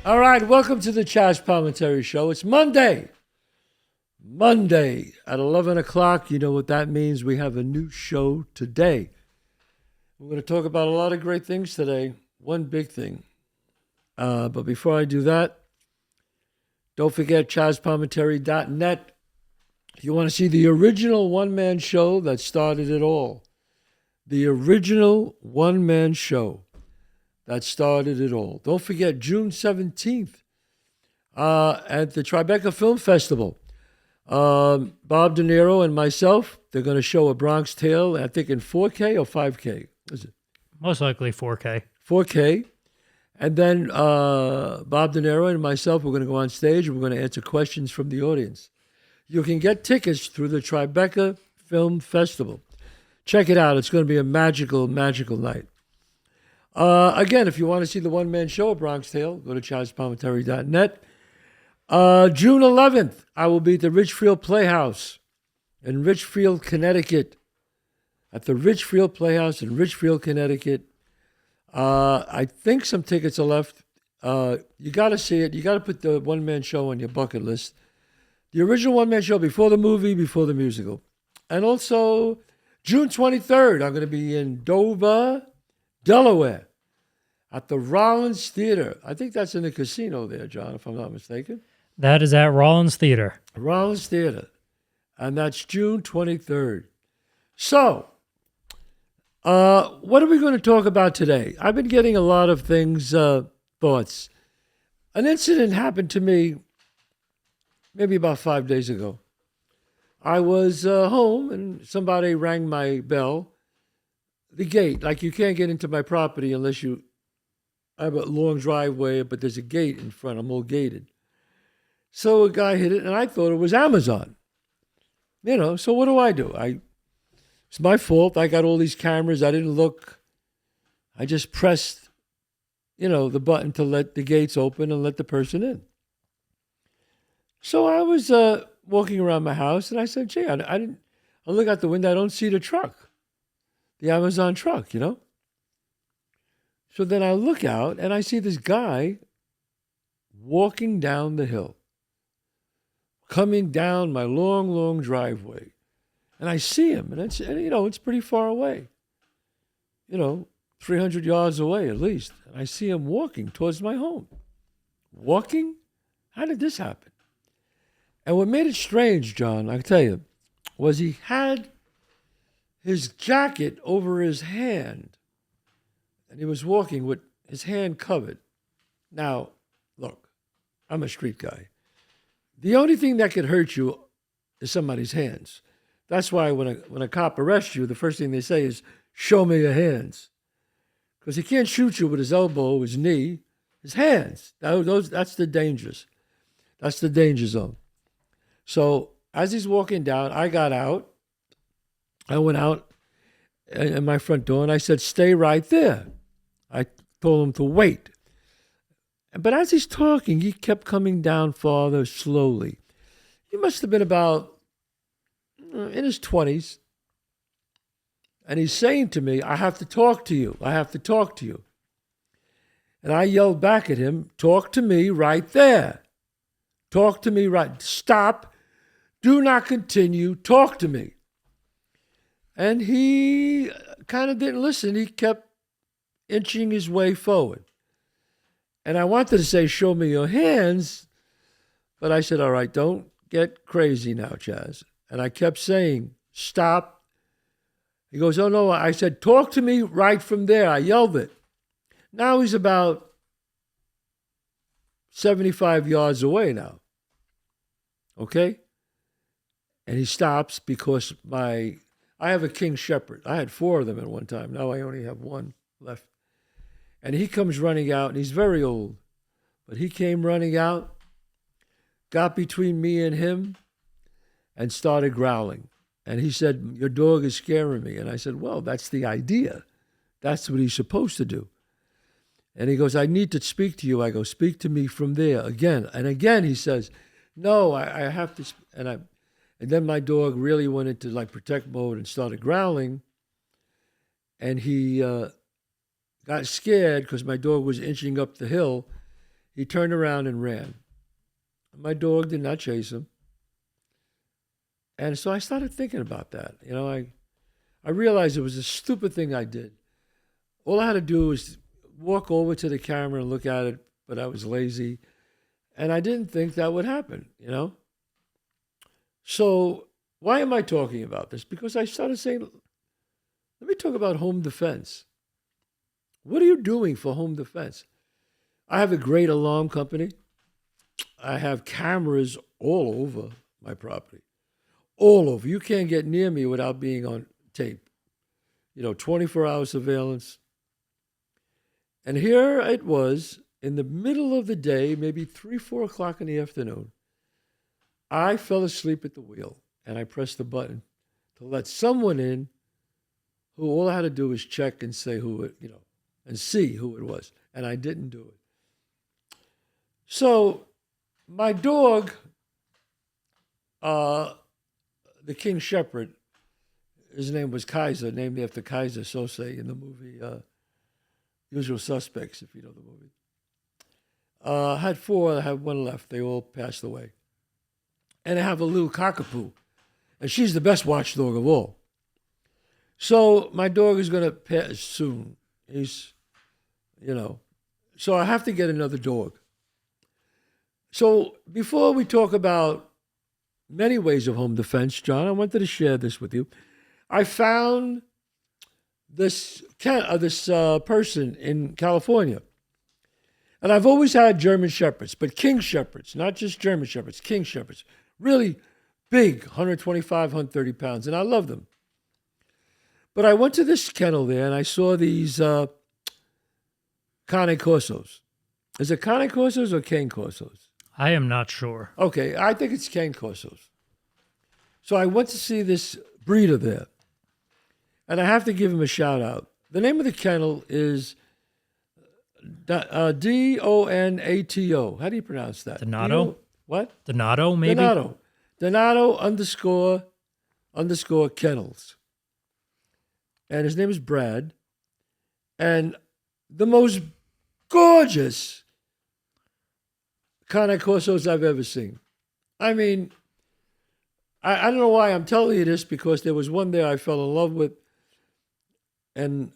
All right, welcome to the Chazz Palminteri Show. It's Monday. Monday at 11 o'clock. You know what that means. We have a new show today. We're going to talk about a lot of great things today. One big thing. But before I do that, don't forget chazzpalminteri.net. If you want to see the original one-man show that started it all. The original one-man show that started it all. Don't forget, June 17th at the Tribeca Film Festival. Bob De Niro and myself, they're going to show A Bronx Tale, I think in 4K or 5K. What is it? Most likely 4K. 4K. And then Bob De Niro and myself, we're going to go on stage and we're going to answer questions from the audience. You can get tickets through the Tribeca Film Festival. Check it out. It's going to be a magical, magical night. Again, if you want to see the one-man show, A Bronx Tale, go to chazzpalminteri.net. June 11th, I will be at the Richfield Playhouse in Richfield, Connecticut. At the Richfield Playhouse in Richfield, Connecticut. I think some tickets are left. You got to see it. You got to put the one-man show on your bucket list. The original one-man show before the movie, before the musical. And also, June 23rd, I'm going to be in Dover, Delaware, at the Rollins Theater. I think that's in the casino there, John, if I'm not mistaken. That is at Rollins Theater. Rollins Theater. And that's June 23rd. So, what are we going to talk about today? I've been getting a lot of things, thoughts. An incident happened to me maybe about 5 days ago. I was home and somebody rang my bell. The gate, like you can't get into my property unless you have a long driveway, but there's a gate in front. I'm all gated. So a guy hit it, and I thought it was Amazon. So what do? It's my fault. I got all these cameras. I didn't look. I just pressed, the button to let the gates open and let the person in. So I was walking around my house, and I said, gee, I look out the window. I don't see the truck, the Amazon truck, So then I look out, and I see this guy walking down the hill, coming down my long, long driveway. And I see him, and it's pretty far away, 300 yards away at least. And I see him walking towards my home. Walking? How did this happen? And what made it strange, John, I tell you, was he had his jacket over his hand, and he was walking with his hand covered. Now, look, I'm a street guy. The only thing that could hurt you is somebody's hands. That's why when a cop arrests you, the first thing they say is, show me your hands. Because he can't shoot you with his elbow, his knee, his hands. That's the dangers. That's the danger zone. So as he's walking down, I got out. I went out at my front door and I said, stay right there. I told him to wait. But as he's talking, he kept coming down farther slowly. He must have been about in his 20s. And he's saying to me, I have to talk to you. I have to talk to you. And I yelled back at him, talk to me right there. Talk to me right. Stop. Do not continue. Talk to me. And he kind of didn't listen. He kept inching his way forward. And I wanted to say, show me your hands. But I said, all right, don't get crazy now, Chazz. And I kept saying, stop. He goes, oh, no. I said, talk to me right from there. I yelled it. Now he's about 75 yards away now. Okay? And he stops because I have a King Shepherd. I had 4 of them at one time. Now I only have 1 left. And he comes running out, and he's very old. But he came running out, got between me and him, and started growling. And he said, your dog is scaring me. And I said, well, that's the idea. That's what he's supposed to do. And he goes, I need to speak to you. I go, speak to me from there again. And again, he says, no, I have to. And then my dog really went into like protect mode and started growling. And he got scared because my dog was inching up the hill. he turned around and ran. My dog did not chase him. And so I started thinking about that. I realized it was a stupid thing I did. All I had to do was walk over to the camera and look at it, but I was lazy. And I didn't think that would happen. So why am I talking about this? Because I started saying, let me talk about home defense. What are you doing for home defense? I have a great alarm company. I have cameras all over my property. All over. You can't get near me without being on tape. 24-hour surveillance. And here it was in the middle of the day, maybe 3, 4 o'clock in the afternoon. I fell asleep at the wheel and I pressed the button to let someone in who all I had to do was check and say who it, and see who it was. And I didn't do it. So my dog, the King Shepherd, his name was Kaiser, named after Kaiser Sose in the movie Usual Suspects, if you know the movie. I had 4, I have 1 left. They all passed away. And I have a little cockapoo. And she's the best watchdog of all. So my dog is going to pass soon. He's, so I have to get another dog. So before we talk about many ways of home defense, John, I wanted to share this with you. I found this person in California. And I've always had German Shepherds, but King Shepherds, not just German Shepherds, King Shepherds. Really big, 125, 130 pounds, and I love them. But I went to this kennel there, and I saw these Cane Corsos. Is it Cane Corsos or Cane Corsos? I am not sure. Okay, I think it's Cane Corsos. So I went to see this breeder there, and I have to give him a shout out. The name of the kennel is Donato. How do you pronounce that? Donato? What? Donato, maybe? Donato _ kennels. And his name is Brad. And the most gorgeous Cane Corsos I've ever seen. I mean, I don't know why I'm telling you this, because there was one there I fell in love with. And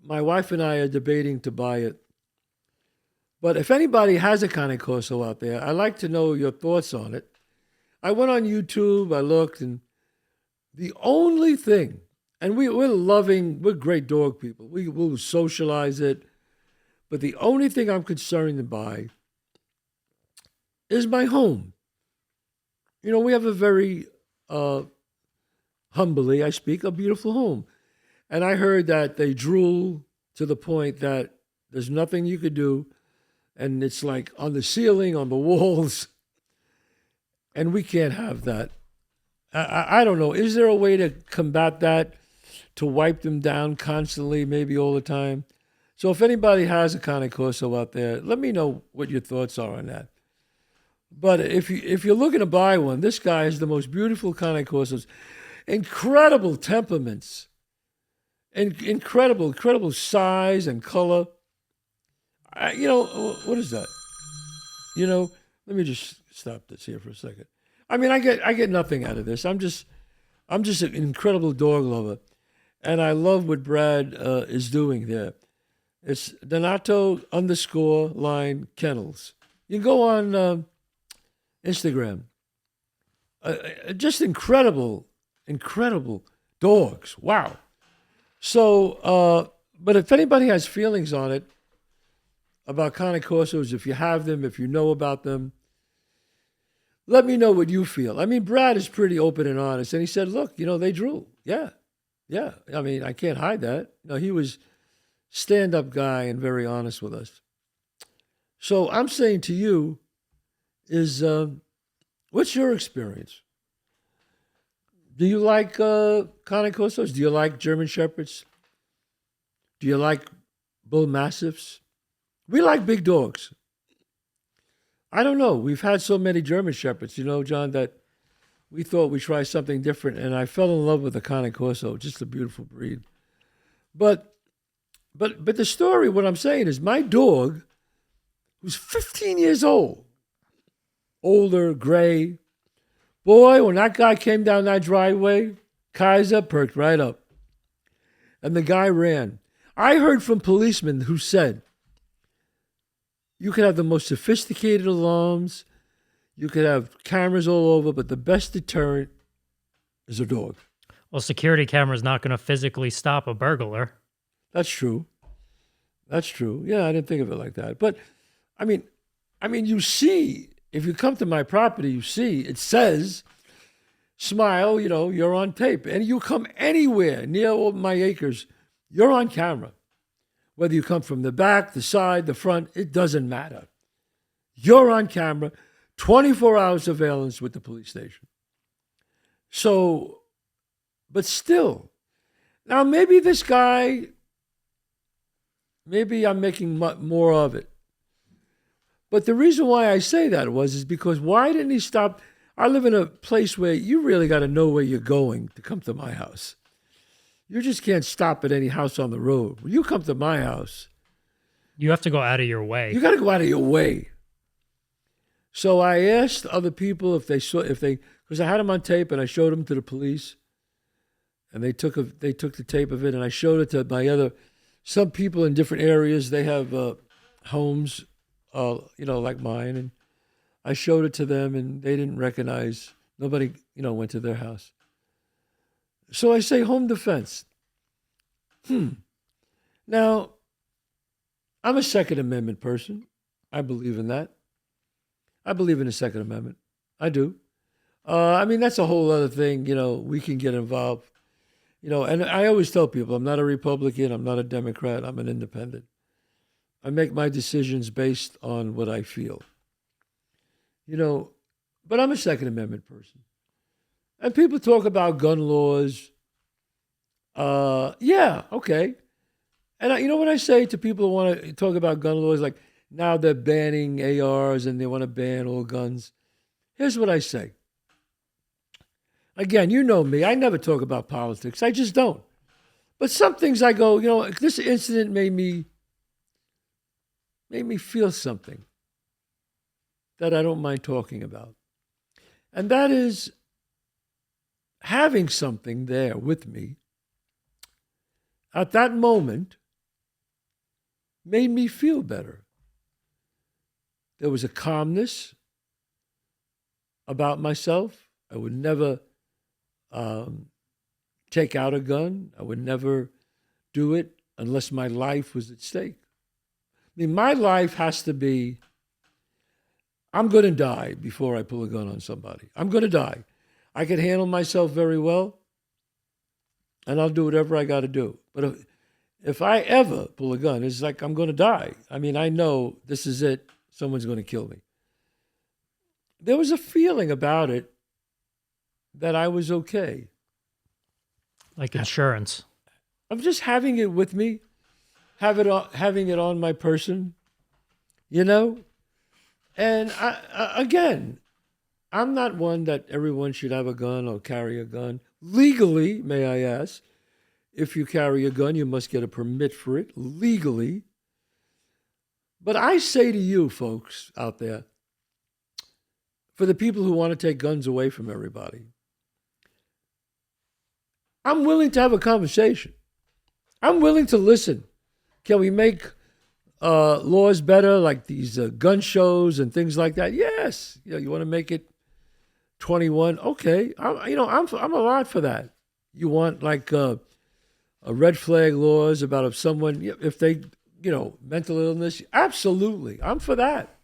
my wife and I are debating to buy it. But if anybody has a Cane Corso out there, I'd like to know your thoughts on it. I went on YouTube, I looked, and the only thing, and we're great dog people. We will socialize it. But the only thing I'm concerned by is my home. We have a very, humbly I speak, a beautiful home. And I heard that they drool to the point that there's nothing you could do. And it's like on the ceiling, on the walls. And we can't have that. I don't know. Is there a way to combat that, to wipe them down constantly, maybe all the time? So if anybody has a Cane Corso out there, let me know what your thoughts are on that. But if you're looking to buy one, this guy has the most beautiful Cane Corsos. Incredible temperaments. Incredible size and color. What is that? Let me just stop this here for a second. I mean, I get nothing out of this. I'm just an incredible dog lover, and I love what Brad is doing there. It's Donato _ kennels. You can go on Instagram. Just incredible dogs. Wow. So, but if anybody has feelings on it, about Cane Corsos, if you have them, if you know about them, let me know what you feel. I mean, Brad is pretty open and honest, and he said, look, they drool. Yeah. I mean, I can't hide that. He was stand-up guy and very honest with us. So I'm saying to you is, what's your experience? Do you like Cane Corsos? Do you like German Shepherds? Do you like Bull Mastiffs? We like big dogs. I don't know. We've had so many German Shepherds, John, that we thought we'd try something different. And I fell in love with the Cane Corso, just a beautiful breed. But the story, what I'm saying is my dog who's 15 years old, older, gray. Boy, when that guy came down that driveway, Kaiser perked right up. And the guy ran. I heard from policemen who said, you could have the most sophisticated alarms, you could have cameras all over, but the best deterrent is a dog. Well, security camera's not going to physically stop a burglar. That's true. That's true. Yeah, I didn't think of it like that. But I mean, you see, if you come to my property, you see it says, smile, you're on tape. And you come anywhere near all my acres, you're on camera. Whether you come from the back, the side, the front, it doesn't matter. You're on camera, 24 hours surveillance with the police station. So, but still, now maybe this guy, maybe I'm making more of it. But the reason why I say that is because why didn't he stop? I live in a place where you really got to know where you're going to come to my house. You just can't stop at any house on the road. When you come to my house, You have to go out of your way. you got to go out of your way. So I asked other people because I had them on tape and I showed them to the police, and they took the tape of it, and I showed it to some people in different areas. They have homes, like mine, and I showed it to them, and they didn't recognize. Nobody, went to their house. So I say home defense. Now, I'm a Second Amendment person. I believe in that. I believe in the Second Amendment. I do. That's a whole other thing. We can get involved. And I always tell people, I'm not a Republican. I'm not a Democrat. I'm an independent. I make my decisions based on what I feel. But I'm a Second Amendment person. And people talk about gun laws. Yeah, okay. And you know what I say to people who want to talk about gun laws? Like, now they're banning ARs and they want to ban all guns. Here's what I say. Again, you know me. I never talk about politics. I just don't. But some things I go, this incident made me feel something that I don't mind talking about. And that is having something there with me at that moment made me feel better. There was a calmness about myself. I would never take out a gun. I would never do it unless my life was at stake. My life has to be, I'm going to die before I pull a gun on somebody. I'm going to die. I can handle myself very well, and I'll do whatever I got to do. But if I ever pull a gun, it's like I'm going to die. I know this is it. Someone's going to kill me. There was a feeling about it that I was okay. Like insurance. I'm just having it with me, having it on my person, And again, I'm not one that everyone should have a gun or carry a gun. Legally, may I ask, if you carry a gun, you must get a permit for it, legally. But I say to you folks out there, for the people who want to take guns away from everybody, I'm willing to have a conversation. I'm willing to listen. Can we make laws better, like these gun shows and things like that? Yes. You want to make it 21? Okay. I'm a lot for that. You want like a red flag laws about if they, mental illness? Absolutely. I'm for that.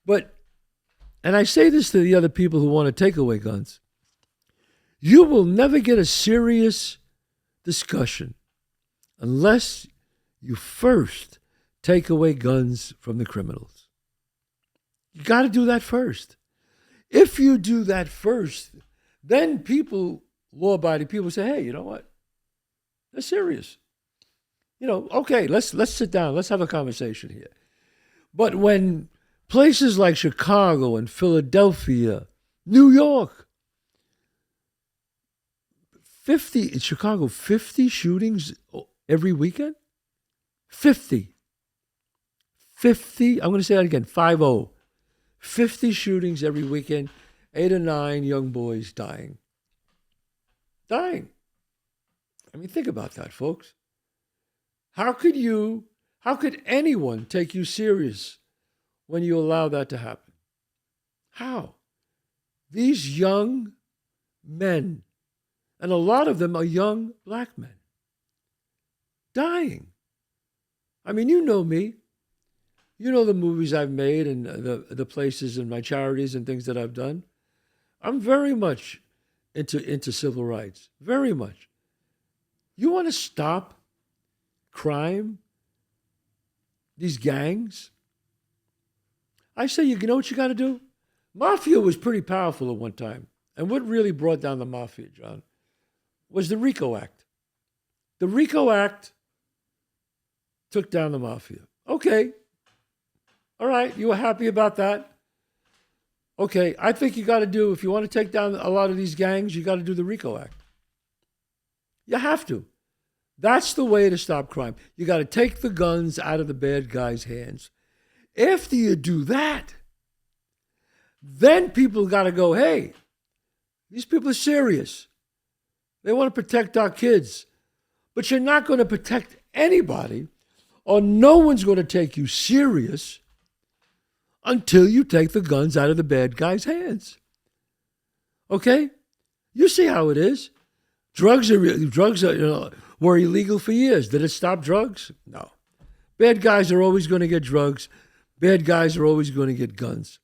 And I say this to the other people who want to take away guns. You will never get a serious discussion unless you first take away guns from the criminals. You got to do that first. If you do that first, then law-abiding people say, hey, you know what? They're serious. Okay, let's sit down. Let's have a conversation here. But when places like Chicago and Philadelphia, New York, 50 shootings every weekend? 50 50, I'm going to say that again, 50. 50 shootings every weekend, 8 or 9 young boys dying. Dying. I mean, think about that, folks. How could anyone take you serious when you allow that to happen? How? These young men, and a lot of them are young black men, dying. I mean, you know me. You know the movies I've made and the places and my charities and things that I've done. I'm very much into civil rights, very much. You want to stop crime, these gangs? I say, you know what you got to do? Mafia was pretty powerful at one time. And what really brought down the mafia, John, was the RICO Act. The RICO Act took down the mafia. Okay. All right. You were happy about that? Okay. I think you got to do, if you want to take down a lot of these gangs, you got to do the RICO Act. You have to. That's the way to stop crime. You got to take the guns out of the bad guys' hands. After you do that, then people got to go, hey, these people are serious. They want to protect our kids. But you're not going to protect anybody, or no one's going to take you serious until you take the guns out of the bad guys' hands. Okay? You see how it is. Drugs were illegal for years. Did it stop drugs? No. Bad guys are always going to get drugs. Bad guys are always going to get guns.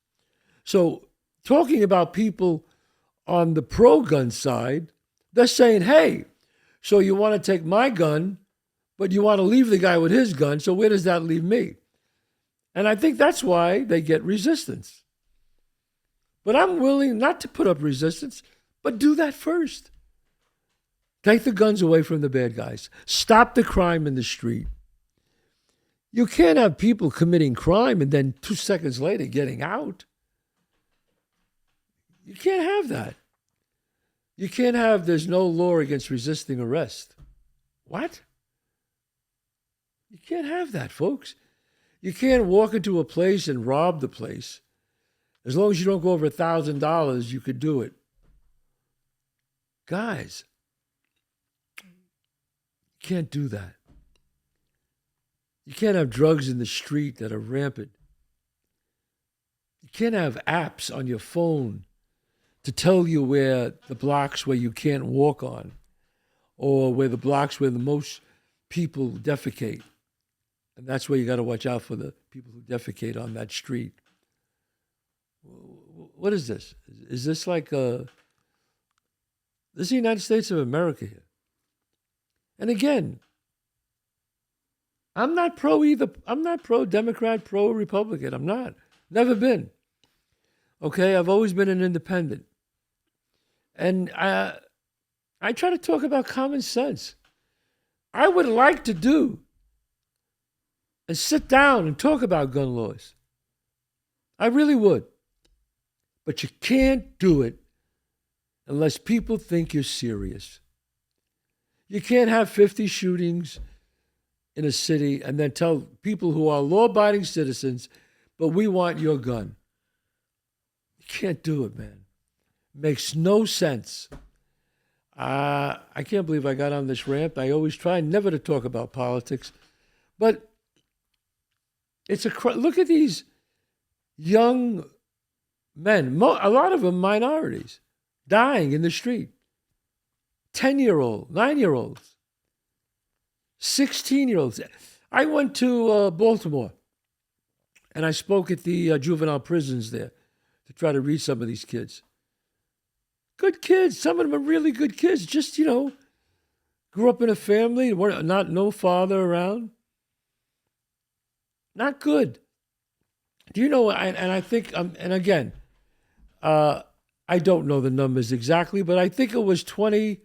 So talking about people on the pro-gun side, they're saying, hey, so you want to take my gun, but you want to leave the guy with his gun, so where does that leave me? And I think that's why they get resistance. But I'm willing not to put up resistance, but do that first. Take the guns away from the bad guys. Stop the crime in the street. You can't have people committing crime and then 2 seconds later getting out. You can't have that. You can't have there's no law against resisting arrest. What? You can't have that, folks. You can't walk into a place and rob the place. As long as you don't go over $1,000, you could do it. Guys, you can't do that. You can't have drugs in the street that are rampant. You can't have apps on your phone to tell you where the blocks where you can't walk on, or where the blocks where the most people defecate. And that's where you got to watch out for the people who defecate on that street. What is this? Is this like this is the United States of America here? And again, I'm not pro either. I'm not pro Democrat, pro Republican. I'm not. Never been. Okay, I've always been an independent. And I try to talk about common sense. I would like to do and sit down and talk about gun laws. I really would. But you can't do it unless people think you're serious. You can't have 50 shootings in a city and then tell people who are law-abiding citizens, but we want your gun. You can't do it, man. Makes no sense. I can't believe I got on this rant. I always try never to talk about politics. But it's look at these young men, a lot of them minorities, dying in the street. 10-year-old, 9-year-olds, 16-year-olds. I went to Baltimore, and I spoke at the juvenile prisons there to try to reach some of these kids. Good kids. Some of them are really good kids. Just, grew up in a family, no father around. Not good. Do you know, and I think, and again, I don't know the numbers exactly, but I think it was 27%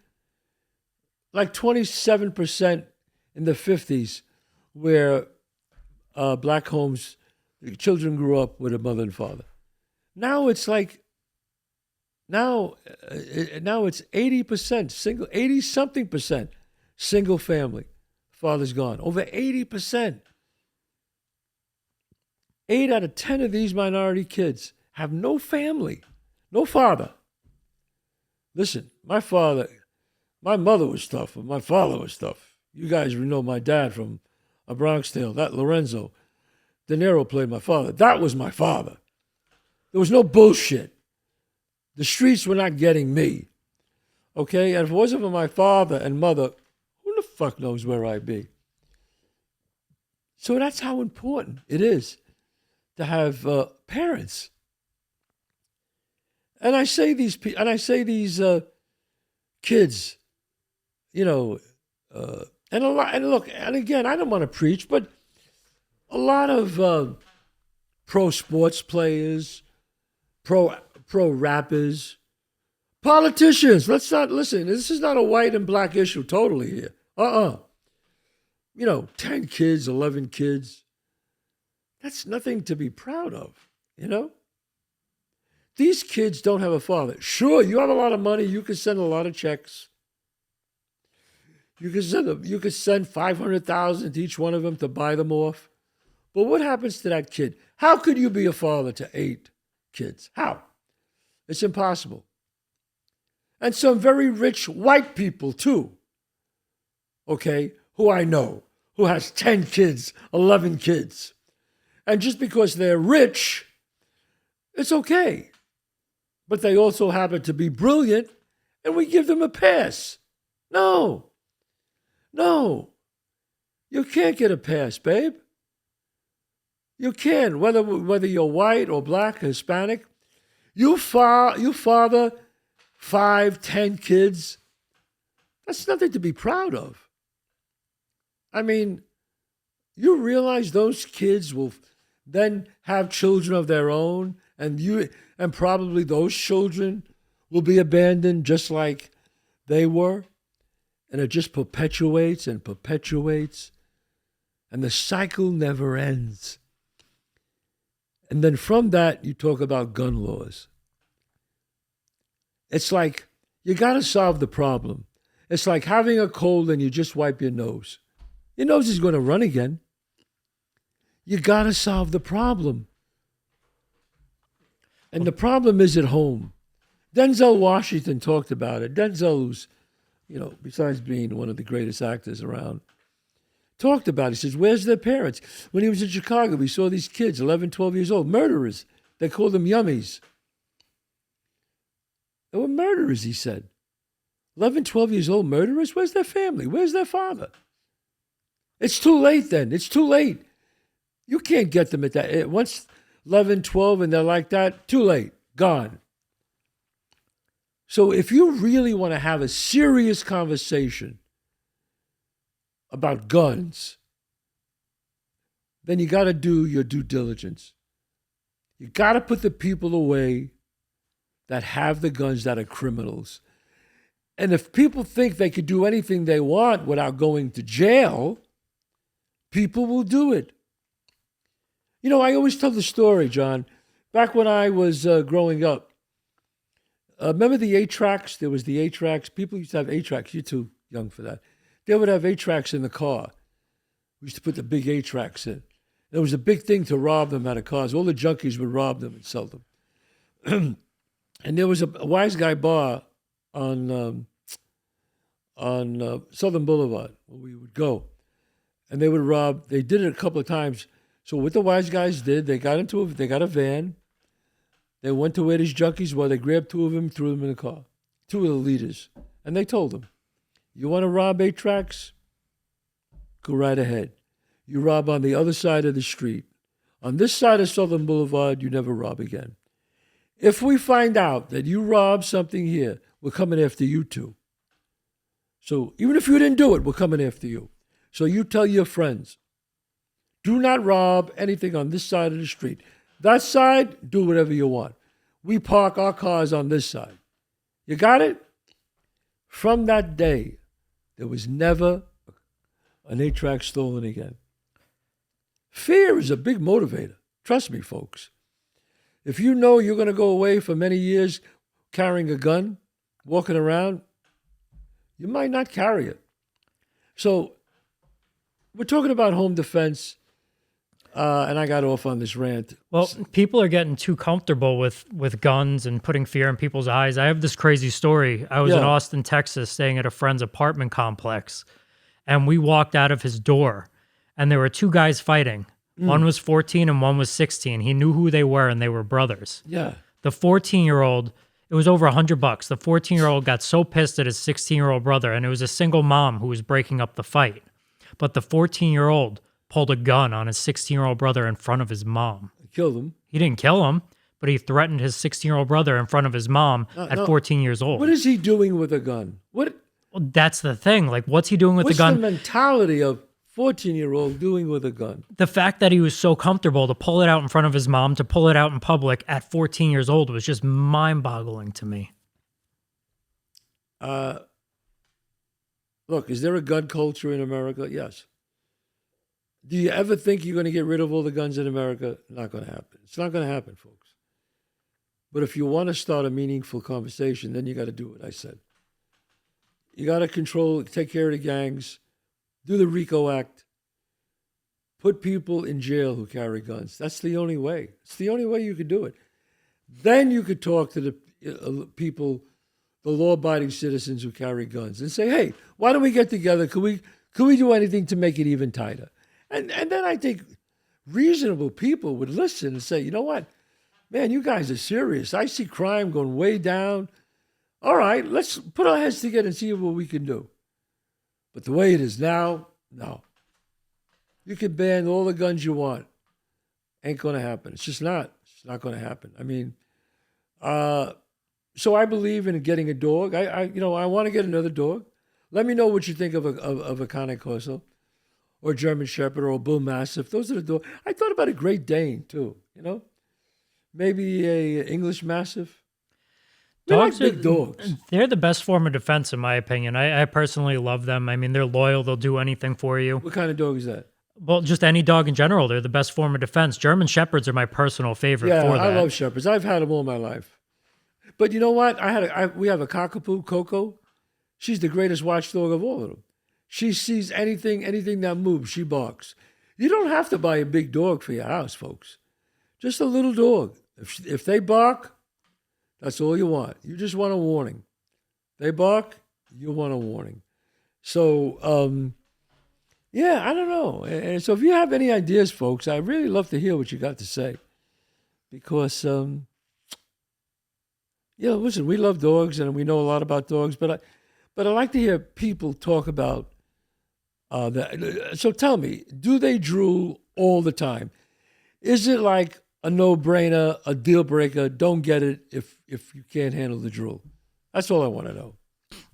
in the 50s where black homes, children grew up with a mother and father. Now it's like, now it's 80% single, 80-something percent single family. Father's gone. Over 80%. 8 out of 10 of these minority kids have no family, no father. Listen, my mother was tough, but my father was tough. You guys know my dad from A Bronx Tale, that Lorenzo De Niro played my father. That was my father. There was no bullshit. The streets were not getting me. Okay? And if it wasn't for my father and mother, who the fuck knows where I'd be? So that's how important it is to have parents. And I say these kids, you know, and a lot. And look, and again, I don't want to preach, but a lot of pro sports players, pro rappers, politicians. Let's not listen. This is not a white and black issue totally here. You know, 10 kids, 11 kids. That's nothing to be proud of, you know? These kids don't have a father. Sure, you have a lot of money. You can send a lot of checks. You can send $500,000 to each one of them to buy them off. But what happens to that kid? How could you be a father to 8 kids? How? It's impossible. And some very rich white people too, okay, who I know, who has 10 kids, 11 kids. And just because they're rich, it's okay. But they also happen to be brilliant, and we give them a pass. No. You can't get a pass, babe. You can, whether you're white or black, Hispanic. You father 5, 10 kids. That's nothing to be proud of. I mean, you realize those kids will then have children of their own, and probably those children will be abandoned just like they were. And it just perpetuates and perpetuates. And the cycle never ends. And then from that, you talk about gun laws. It's like, you got to solve the problem. It's like having a cold and you just wipe your nose. Your nose is going to run again. You got to solve the problem. And the problem is at home. Denzel Washington talked about it. Denzel, who's, you know, besides being one of the greatest actors around, talked about it. He says, where's their parents? When he was in Chicago, we saw these kids, 11, 12 years old, murderers. They called them yummies. They were murderers, he said. 11, 12 years old murderers? Where's their family? Where's their father? It's too late then. It's too late. You can't get them at that. Once 11, 12, and they're like that, too late. Gone. So if you really want to have a serious conversation about guns, then you got to do your due diligence. You got to put the people away that have the guns that are criminals. And if people think they could do anything they want without going to jail, people will do it. You know, I always tell the story, John. Back when I was growing up, remember the 8-tracks? There was the 8-tracks. People used to have 8-tracks. You're too young for that. They would have 8-tracks in the car. We used to put the big 8-tracks in. It was a big thing to rob them out of cars. All the junkies would rob them and sell them. And there was a Wise Guy bar on Southern Boulevard where we would go. And they would rob. They did it a couple of times. So what the Wise Guys did, they got a van. They went to where these junkies were. They grabbed 2 of them, threw them in the car. 2 of the leaders. And they told them, you want to rob 8-tracks? Go right ahead. You rob on the other side of the street. On this side of Southern Boulevard, you never rob again. If we find out that you robbed something here, we're coming after you too. So even if you didn't do it, we're coming after you. So you tell your friends, do not rob anything on this side of the street. That side, do whatever you want. We park our cars on this side. You got it? From that day, there was never an 8-track stolen again. Fear is a big motivator. Trust me, folks. If you know you're going to go away for many years carrying a gun, walking around, you might not carry it. So we're talking about home defense. And I got off on this rant. Well, people are getting too comfortable with guns and putting fear in people's eyes. I have this crazy story. I was in Yeah. Austin, Texas, staying at a friend's apartment complex, and we walked out of his door, and there were two guys fighting. One was 14 and one was 16. He knew who they were, and they were brothers. Yeah. The 14-year-old, it was over $100. The 14-year-old got so pissed at his 16-year-old brother, and it was a single mom who was breaking up the fight. But the 14-year-old pulled a gun on his 16-year-old brother in front of his mom. Killed him. He didn't kill him, but he threatened his 16-year-old brother in front of his mom at 14 years old. What is he doing with a gun? Well, that's the thing. Like, what's he doing with the gun? What's the mentality of 14-year-old doing with a gun? The fact that he was so comfortable to pull it out in front of his mom, to pull it out in public at 14 years old was just mind-boggling to me. Look, is there a gun culture in America? Yes. Do you ever think you're going to get rid of all the guns in America? Not going to happen. It's not going to happen, folks. But if you want to start a meaningful conversation, then you got to do what I said. You got to control, take care of the gangs, do the RICO Act, put people in jail who carry guns. That's the only way. It's the only way you could do it. Then you could talk to the people, the law-abiding citizens who carry guns, and say, hey, why don't we get together? Could we do anything to make it even tighter? And then I think reasonable people would listen and say, you know what? Man, you guys are serious. I see crime going way down. All right, let's put our heads together and see what we can do. But the way it is now, no. You can ban all the guns you want. Ain't going to happen. It's just not. It's not going to happen. I mean, so I believe in getting a dog. I want to get another dog. Let me know what you think of a Cane Corso, or German Shepherd, or a Bull Mastiff. Those are the dogs. I thought about a Great Dane too. Maybe a English Mastiff. Dogs like big dogs. They're the best form of defense, in my opinion. I personally love them. I mean, they're loyal. They'll do anything for you. What kind of dog is that? Well, just any dog in general. They're the best form of defense. German Shepherds are my personal favorite for that. I love Shepherds. I've had them all my life. But you know what? We have a cockapoo, Coco. She's the greatest watchdog of all of them. She sees anything that moves, she barks. You don't have to buy a big dog for your house, folks. Just a little dog. If they bark, that's all you want. You just want a warning. They bark, you want a warning. So, I don't know. And so if you have any ideas, folks, I'd really love to hear what you got to say. Because, listen, we love dogs and we know a lot about dogs, but I like to hear people talk about that. So tell me, do they drool all the time? Is it like a no-brainer, a deal breaker? Don't get it if you can't handle the drool. That's all I want to know.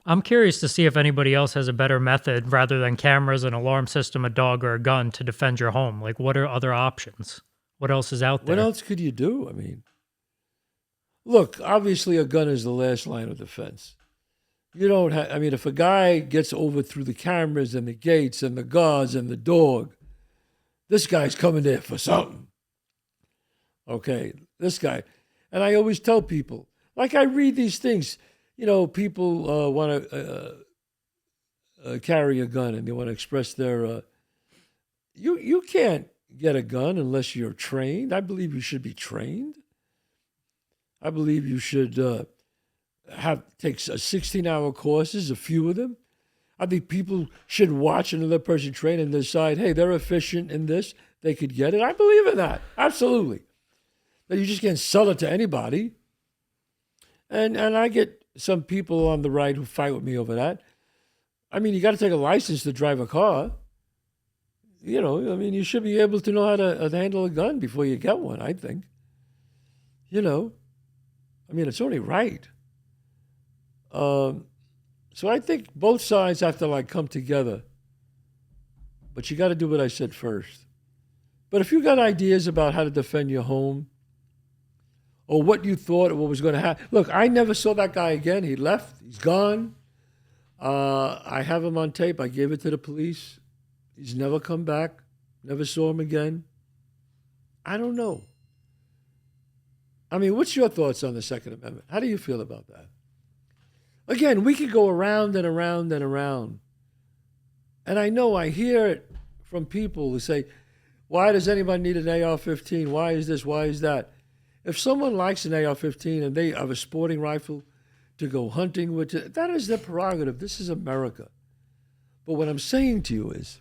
I'm curious to see if anybody else has a better method rather than cameras, an alarm system, a dog, or a gun to defend your home. Like, what are other options? What else is out there? What else could you do? I mean, look, obviously a gun is the last line of defense. You don't have, if a guy gets over through the cameras and the gates and the guards and the dog, this guy's coming there for something. Okay, this guy. And I always tell people, like I read these things, people want to carry a gun and they want to express their, you can't get a gun unless you're trained. I believe you should be trained. I believe you should take 16-hour courses, a few of them. I think people should watch another person train and decide, hey, they're efficient in this. They could get it. I believe in that. Absolutely. That you just can't sell it to anybody. And I get some people on the right who fight with me over that. I mean, you got to take a license to drive a car. You should be able to know how to handle a gun before you get one, I think. It's only right. So I think both sides have to come together. But you got to do what I said first. But if you got ideas about how to defend your home, or what you thought or what was going to happen. Look, I never saw that guy again. He left. He's gone. I have him on tape. I gave it to the police. He's never come back. Never saw him again. I don't know. What's your thoughts on the Second Amendment? How do you feel about that? Again, we could go around and around and around. And I know I hear it from people who say, Why does anybody need an AR-15? Why is this? Why is that? If someone likes an AR-15 and they have a sporting rifle to go hunting with, that is their prerogative. This is America. But what I'm saying to you is,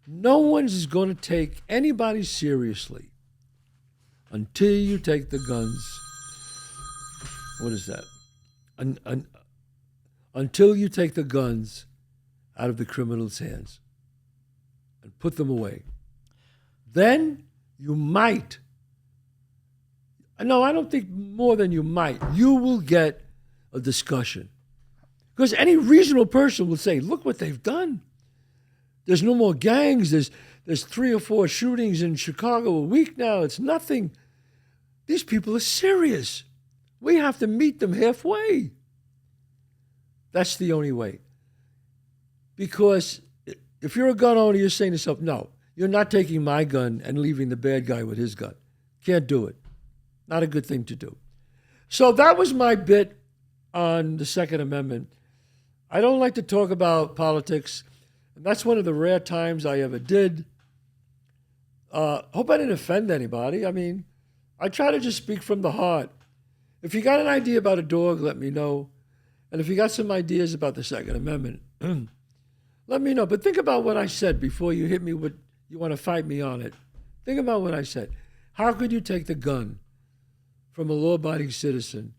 no one's going to take anybody seriously until you take the guns. What is that? Until you take the guns out of the criminals' hands and put them away. Then you might. No, I don't think more than you might. You will get a discussion. Because any reasonable person will say, look what they've done. There's no more gangs. There's 3 or 4 shootings in Chicago a week now. It's nothing. These people are serious. We have to meet them halfway. That's the only way. Because if you're a gun owner, you're saying to yourself, no, you're not taking my gun and leaving the bad guy with his gun. Can't do it. Not a good thing to do. So that was my bit on the Second Amendment. I don't like to talk about politics. And that's one of the rare times I ever did. Hope I didn't offend anybody. I mean, I try to just speak from the heart. If you got an idea about a dog, let me know. And if you got some ideas about the Second Amendment, let me know. But think about what I said before you hit me with, you want to fight me on it. Think about what I said. How could you take the gun from a law-abiding citizen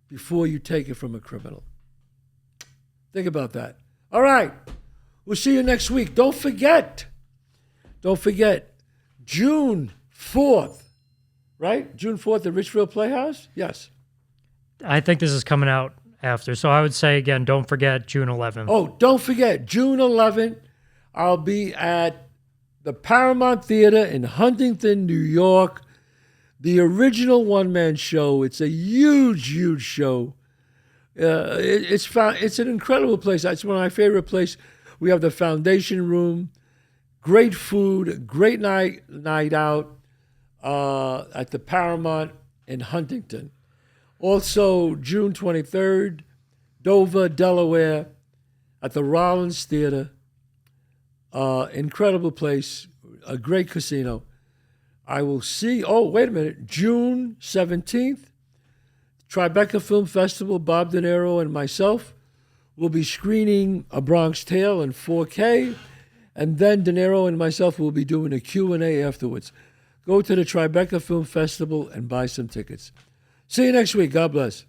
before you take it from a criminal? Think about that. All right. We'll see you next week. Don't forget, June 4th, right? June 4th at Richfield Playhouse? Yes. I think this is coming out after. So I would say, again, don't forget June 11th. Oh, don't forget, June 11th, I'll be at the Paramount Theater in Huntington, New York. The original one-man show. It's a huge, huge show. It's an incredible place. It's one of my favorite places. We have the Foundation Room, great food, great night out at the Paramount in Huntington. Also, June 23rd, Dover, Delaware, at the Rollins Theater. Incredible place, a great casino. I will see, wait a minute, June 17th, Tribeca Film Festival, Bob De Niro and myself will be screening A Bronx Tale in 4K, and then De Niro and myself will be doing a Q&A afterwards. Go to the Tribeca Film Festival and buy some tickets. See you next week. God bless.